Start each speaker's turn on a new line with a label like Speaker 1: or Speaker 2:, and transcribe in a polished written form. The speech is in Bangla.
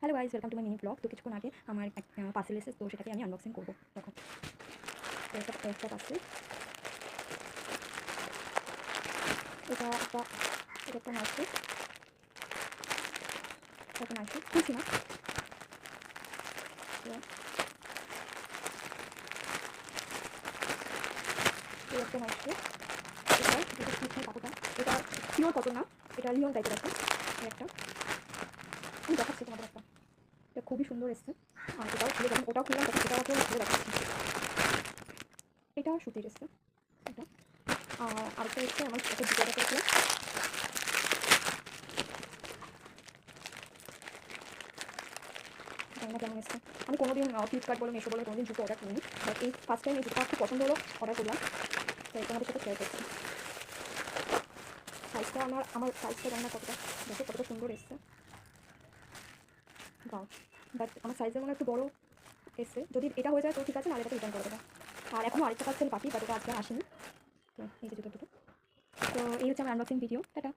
Speaker 1: Hello guys, welcome to my mini blog. তো কিছুক্ষণ আগে আমার পার্সেল এসেছে, তো সেটাকে আমি আনবক্সিং করবো। দেখো, তো একটা পার্সেল। এটা একটা নাইফ, খুলছি না। এই একটা নাইফ, এটা ঠিক নেই কাপড়টা। এটা পিওর কটন না, এটা লিওন টাইপের আছে। এই একটা আমি দেখাচ্ছি তোমাদের একটা, এটা খুবই সুন্দর এসছে। আর এটাও খুলে যখন ওটাও খুললাম তখন এটাও খুলে দেখাচ্ছি। এটা সুতির এসছে এটা। আর আরেকটা এসছে আমার একটা দুটো করেছিলাম। জানি না কেমন এসছে। আমি কোনোদিন ফ্লিপকার্ট বলে মিশো বলে কোনোদিন জুতো অর্ডার করিনি, বাট এই ফার্স্ট টাইম এই জুতো খুব পছন্দ হলো, অর্ডার করলাম। তো তোমাদের সাথে শেয়ার করছি। সাইজটা আমার সাইজটা জানি না কতটা, দেখো কতটা সুন্দর এসছে। গাও, বাট আমার সাইজের মনে একটু বড় এসছে। যদি এটা হয়ে যায় তো ঠিক আছে, নাহলে এটাকে রিটার্ন করে দেবো। আর এখনও আরেকটা পার্সেল বাকি, বাট এটা আজকে আসেনি। তো এই যে জুতো দুটো। তো এই হচ্ছে আমার আনবক্সিং ভিডিও। টাটা।